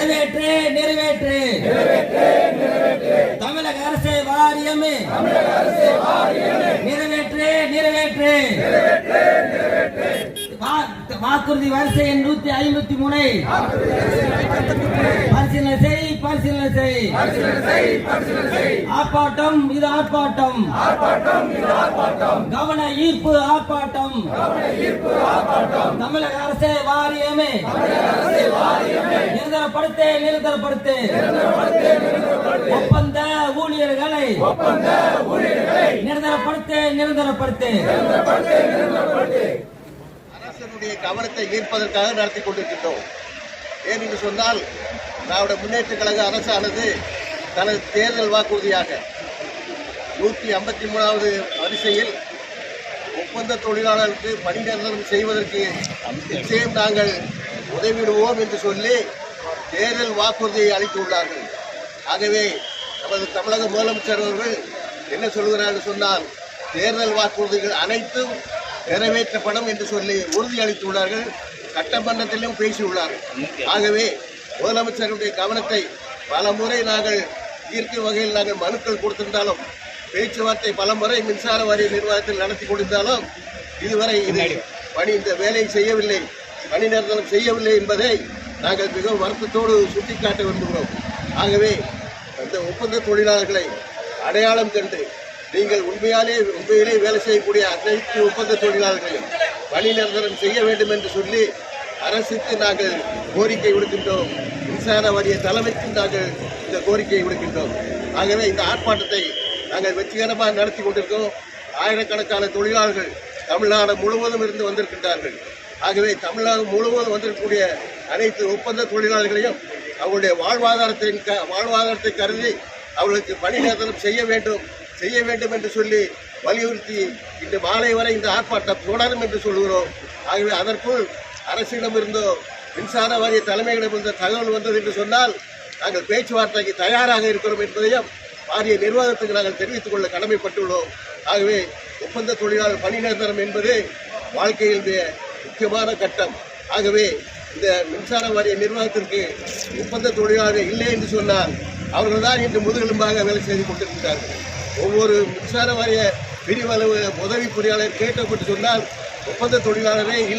நிறைவேற்று நிறைவேற்று தமிழக அரசு வாரியமே நிறைவேற்று நிறைவேற்று வாக்குறுதி வரிசை எண் 153 பரிசீலனை செய் பரிசீலனை செய் ஆர்ப்பாட்டம் இது ஆர்ப்பாட்டம் கவன ஈர்ப்பு ஆர்ப்பாட்டம் தமிழக அரசு வாரியமே நிரந்தரப்படுத்து நிரந்தரப்படுத்து ஒப்பந்த ஊழியர்களை நிரந்தரப்படுத்து நிரந்தரப்படுத்து அரசனுடைய கவனத்தை ஈர்ப்பதற்காக நடத்தி கொண்டிருக்கின்றோம். ஏன் என்று சொன்னால், திராவிட முன்னேற்ற கழக அரசானது தனது தேர்தல் வாக்குறுதியாக 153வது வரிசையில் ஒப்பந்த தொழிலாளர்களுக்கு பணி நிரந்தரம் செய்வதற்கு நிச்சயம் நாங்கள் உதவிடுவோம் என்று சொல்லி தேர்தல் வாக்குறுதியை அளித்துள்ளார்கள். ஆகவே நமது தமிழக முதலமைச்சர் அவர்கள் என்ன சொல்கிறார்கள் சொன்னால், தேர்தல் வாக்குறுதிகள் அனைத்தும் நிறைவேற்றப்படும் என்று சொல்லி உறுதியளித்துள்ளார்கள். சட்டமன்றத்திலும் பேசியுள்ளார்கள். ஆகவே முதலமைச்சருடைய கவனத்தை பல முறை நாங்கள் ஈர்க்கும் வகையில் நாங்கள் மனுக்கள் கொடுத்திருந்தாலும், பேச்சுவார்த்தை பல முறை மின்சார வாரிய நிர்வாகத்தில் நடத்தி கொடுத்தாலும் இதுவரை இந்த வேலையை செய்யவில்லை, பணி நிரந்தரம் செய்யவில்லை என்பதை நாங்கள் மிகவும் வருத்தத்தோடு சுட்டிக்காட்ட விரும்புகிறோம். ஆகவே அந்த ஒப்பந்த தொழிலாளர்களை அடையாளம் கண்டு நீங்கள் உண்மையிலே வேலை செய்யக்கூடிய அனைத்து ஒப்பந்த தொழிலாளர்களையும் பணி நிரந்தரம் செய்ய வேண்டும் என்று சொல்லி அரசுக்கு நாங்கள் கோரிக்கை விடுக்கின்றோம். மின்சார வாரிய தலைமைக்கு நாங்கள் இந்த கோரிக்கையை விடுக்கின்றோம். ஆகவே இந்த ஆர்ப்பாட்டத்தை நாங்கள் வெற்றிகரமாக நடத்தி கொண்டிருக்கோம். ஆயிரக்கணக்கான தொழிலாளர்கள் தமிழ்நாடு முழுவதும் இருந்து வந்திருக்கின்றார்கள். ஆகவே தமிழகம் முழுவதும் வந்திருக்கக்கூடிய அனைத்து ஒப்பந்த தொழிலாளர்களையும் அவர்களுடைய வாழ்வாதாரத்தை கருதி அவர்களுக்கு பணி நிரந்தரம் செய்ய வேண்டும் என்று சொல்லி வலியுறுத்தி இன்று மாலை வரை இந்த ஆர்ப்பாட்டம் தொடரும் என்று சொல்கிறோம். ஆகவே அதற்குள் அரசிடமிருந்தோ மின்சார வாரிய தலைமையிடமிருந்த தகவல் வந்தது என்று சொன்னால் நாங்கள் பேச்சுவார்த்தைக்கு தயாராக இருக்கிறோம் என்பதையும் வாரிய நிர்வாகத்துக்கு நாங்கள் தெரிவித்துக் கொள்ள கடமைப்பட்டுள்ளோம். ஆகவே ஒப்பந்த தொழிலாளர் பணி நிரந்தரம் என்பது வாழ்க்கையினுடைய முக்கியமான கட்டம். ஆகவே இந்த மின்சார வாரிய நிர்வாகத்திற்கு ஒப்பந்த தொழிலாளர் இல்லை என்று சொன்னால் அவர்கள் தான் இன்று முதுகெலும்பாக வேலை செய்து கொண்டிருக்கிறார்கள். ஒவ்வொரு மின்சார வாரிய பிரிவளவு உதவி பொறியாளர் கேட்டப்பட்டு சொன்னால் ஒப்பந்த தொழிலாளரே